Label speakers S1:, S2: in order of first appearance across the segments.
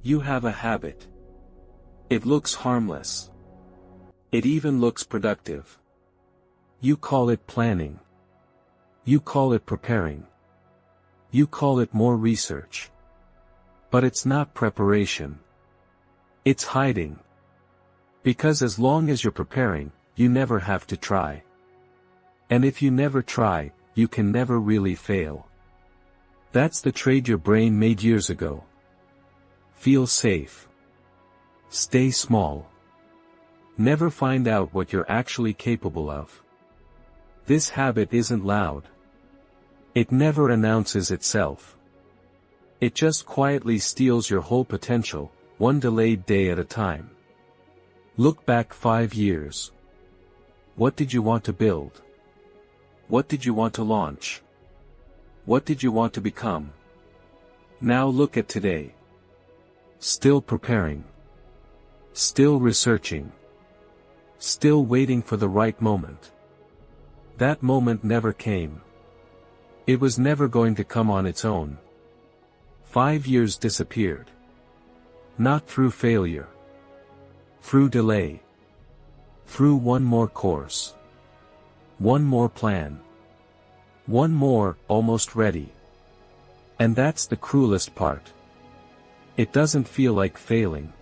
S1: You have a habit. It looks harmless. It even looks productive. You call it planning. You call it preparing. You call it more research. But it's not preparation. It's hiding. Because as long as you're preparing, you never have to try. And if you never try, you can never really fail. That's the trade your brain made years ago. Feel safe. Stay small. Never find out what you're actually capable of. This habit isn't loud. It never announces itself. It just quietly steals your whole potential, one delayed day at a time. Look back 5 years. What did you want to build? What did you want to launch? What did you want to become? Now look at today. Still preparing. Still researching. Still waiting for the right moment. That moment never came. It was never going to come on its own. 5 years disappeared. Not through failure. Through delay. Through one more course. One more plan. One more, almost ready. And that's the cruelest part. It doesn't feel like failing.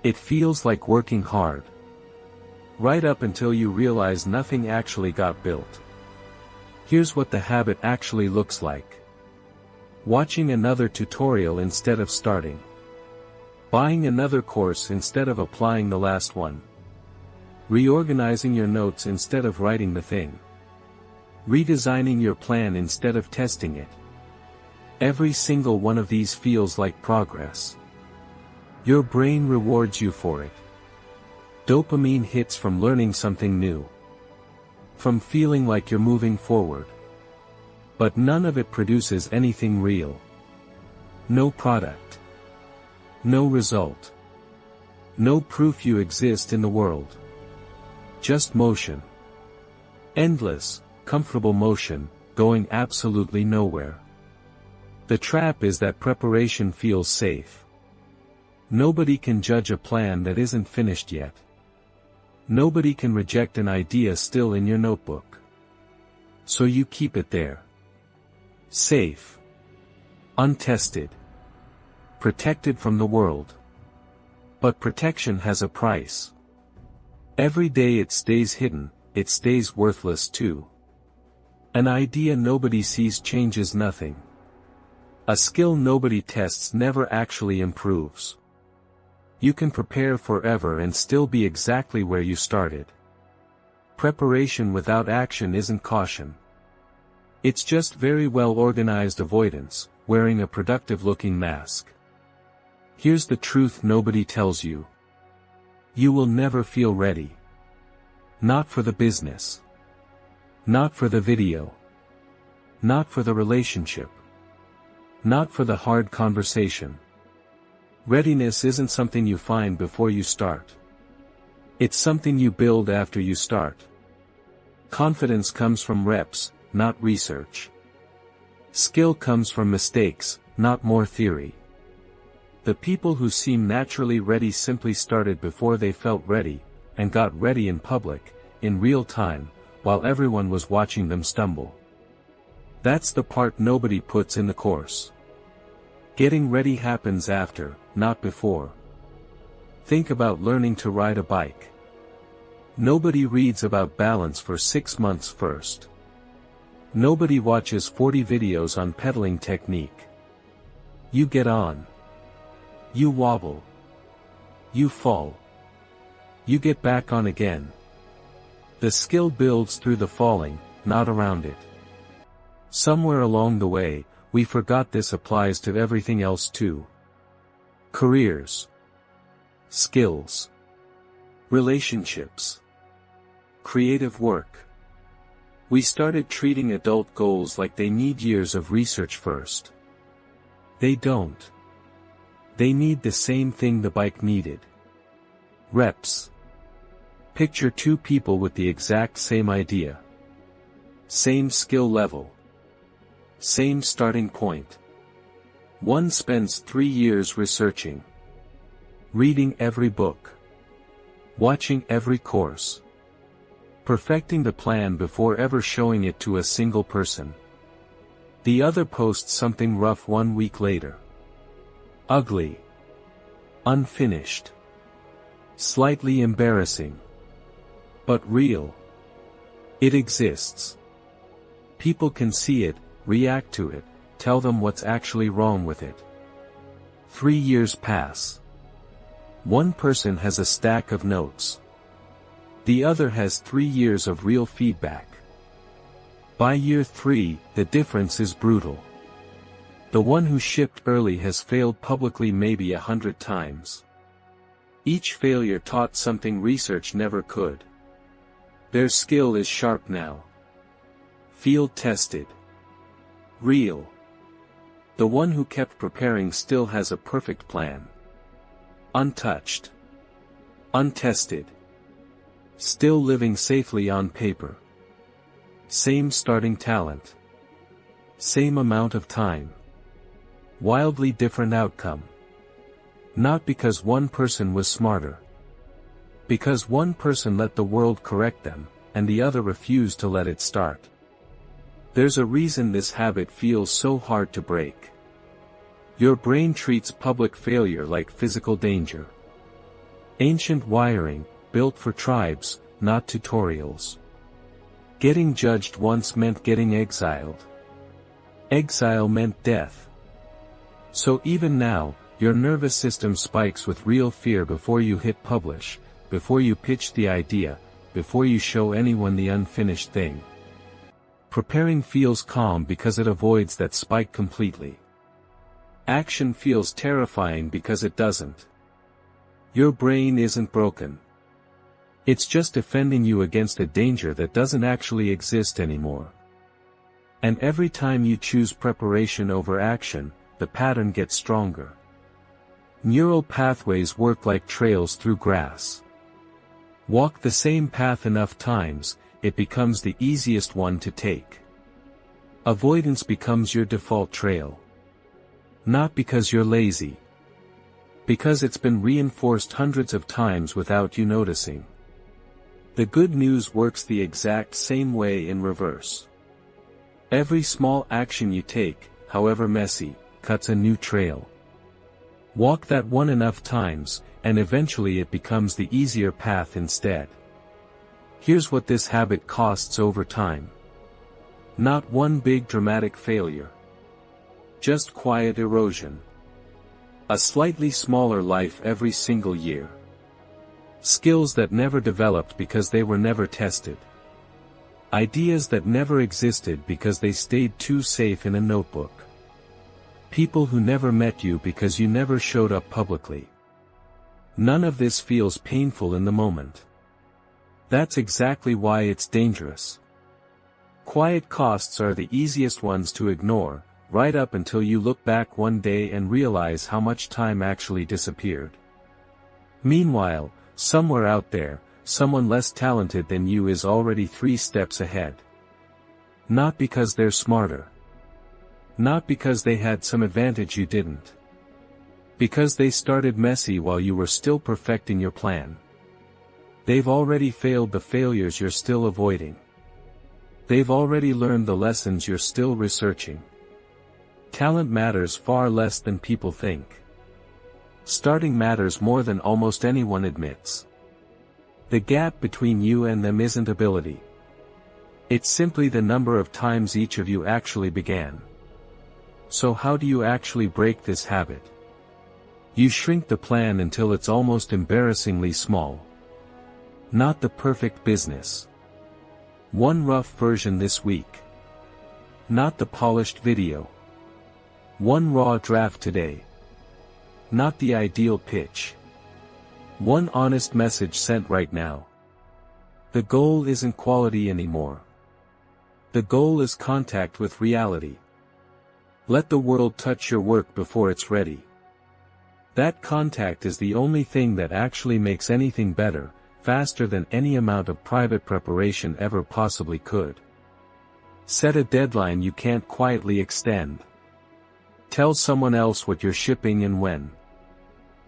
S1: It feels like working hard. Right up until you realize nothing actually got built. Here's what the habit actually looks like. Watching another tutorial instead of starting. Buying another course instead of applying the last one. Reorganizing your notes instead of writing the thing. Redesigning your plan instead of testing it. Every single one of these feels like progress. Your brain rewards you for it. Dopamine hits from learning something new. From feeling like you're moving forward. But none of it produces anything real. No product. No result. No proof you exist in the world. Just motion. Endless, comfortable motion, going absolutely nowhere. The trap is that preparation feels safe. Nobody can judge a plan that isn't finished yet. Nobody can reject an idea still in your notebook. So you keep it there. Safe. Untested. Protected from the world. But protection has a price. Every day it stays hidden, it stays worthless too. An idea nobody sees changes nothing. A skill nobody tests never actually improves. You can prepare forever and still be exactly where you started. Preparation without action isn't caution. It's just very well organized avoidance, wearing a productive-looking mask. Here's the truth nobody tells you. You will never feel ready. Not for the business. Not for the video. Not for the relationship. Not for the hard conversation. Readiness isn't something you find before you start. It's something you build after you start. Confidence comes from reps, not research. Skill comes from mistakes, not more theory. The people who seem naturally ready simply started before they felt ready, and got ready in public, in real time, while everyone was watching them stumble. That's the part nobody puts in the course. Getting ready happens after, not before. Think about learning to ride a bike. Nobody reads about balance for 6 months first. Nobody watches 40 videos on pedaling technique. You get on. You wobble. You fall. You get back on again. The skill builds through the falling, not around it. Somewhere along the way, we forgot this applies to everything else too. Careers. Skills. Relationships. Creative work. We started treating adult goals like they need years of research first. They don't. They need the same thing the bike needed. Reps. Picture 2 people with the exact same idea. Same skill level. Same starting point. One spends 3 years researching, reading every book, watching every course, perfecting the plan before ever showing it to a single person. The other posts something rough 1 week later. Ugly, unfinished, slightly embarrassing, but real. It exists. People can see it, react to it, tell them what's actually wrong with it. 3 years pass. One person has a stack of notes. The other has 3 years of real feedback. By year 3, the difference is brutal. The one who shipped early has failed publicly maybe 100 times. Each failure taught something research never could. Their skill is sharp now. Field tested. Real. The one who kept preparing still has a perfect plan. Untouched. Untested. Still living safely on paper. Same starting talent. Same amount of time. Wildly different outcome. Not because one person was smarter. Because one person let the world correct them, and the other refused to let it start. There's a reason this habit feels so hard to break. Your brain treats public failure like physical danger. Ancient wiring, built for tribes, not tutorials. Getting judged once meant getting exiled. Exile meant death. So even now, your nervous system spikes with real fear before you hit publish, before you pitch the idea, before you show anyone the unfinished thing. Preparing feels calm because it avoids that spike completely. Action feels terrifying because it doesn't. Your brain isn't broken. It's just defending you against a danger that doesn't actually exist anymore. And every time you choose preparation over action, the pattern gets stronger. Neural pathways work like trails through grass. Walk the same path enough times, it becomes the easiest one to take. Avoidance becomes your default trail. Not because you're lazy. Because it's been reinforced hundreds of times without you noticing. The good news works the exact same way in reverse. Every small action you take, however messy, cuts a new trail. Walk that one enough times, and eventually it becomes the easier path instead. Here's what this habit costs over time. Not one big dramatic failure. Just quiet erosion. A slightly smaller life every single year. Skills that never developed because they were never tested. Ideas that never existed because they stayed too safe in a notebook. People who never met you because you never showed up publicly. None of this feels painful in the moment. That's exactly why it's dangerous. Quiet costs are the easiest ones to ignore, right up until you look back one day and realize how much time actually disappeared. Meanwhile, somewhere out there, someone less talented than you is already 3 steps ahead. Not because they're smarter. Not because they had some advantage you didn't. Because they started messy while you were still perfecting your plan. They've already failed the failures you're still avoiding. They've already learned the lessons you're still researching. Talent matters far less than people think. Starting matters more than almost anyone admits. The gap between you and them isn't ability. It's simply the number of times each of you actually began. So how do you actually break this habit? You shrink the plan until it's almost embarrassingly small. Not the perfect business. One rough version this week. Not the polished video. One raw draft today. Not the ideal pitch. One honest message sent right now. The goal isn't quality anymore. The goal is contact with reality. Let the world touch your work before it's ready. That contact is the only thing that actually makes anything better, faster than any amount of private preparation ever possibly could. Set a deadline you can't quietly extend. Tell someone else what you're shipping and when.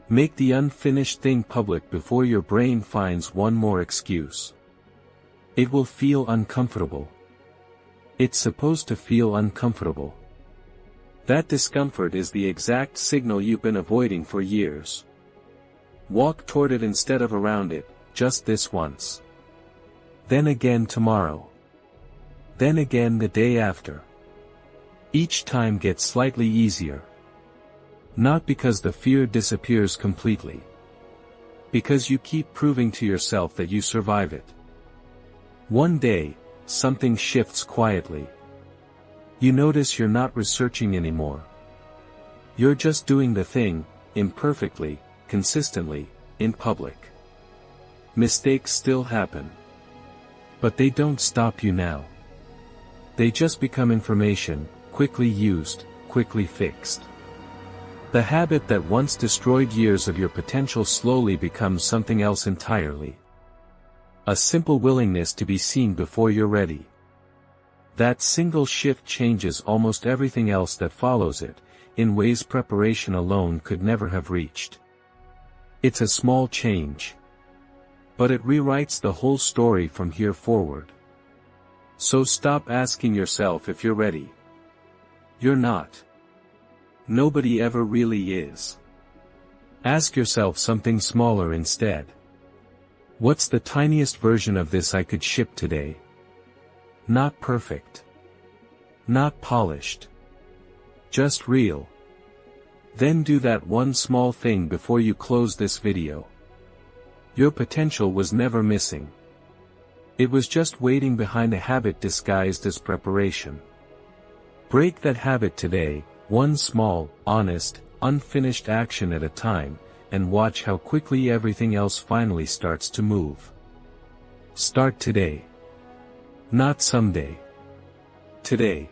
S1: Make the unfinished thing public before your brain finds one more excuse. It will feel uncomfortable. It's supposed to feel uncomfortable. That discomfort is the exact signal you've been avoiding for years. Walk toward it instead of around it, just this once. Then again tomorrow. Then again the day after. Each time gets slightly easier. Not because the fear disappears completely. Because you keep proving to yourself that you survive it. One day, something shifts quietly. You notice you're not researching anymore. You're just doing the thing, imperfectly, consistently, in public. Mistakes still happen. But they don't stop you now. They just become information, quickly used, quickly fixed. The habit that once destroyed years of your potential slowly becomes something else entirely. A simple willingness to be seen before you're ready. That single shift changes almost everything else that follows it, in ways preparation alone could never have reached. It's a small change. But it rewrites the whole story from here forward. So stop asking yourself if you're ready. You're not. Nobody ever really is. Ask yourself something smaller instead. What's the tiniest version of this I could ship today? Not perfect. Not polished. Just real. Then do that one small thing before you close this video. Your potential was never missing. It was just waiting behind a habit disguised as preparation. Break that habit today, one small, honest, unfinished action at a time, and watch how quickly everything else finally starts to move. Start today. Not someday. Today.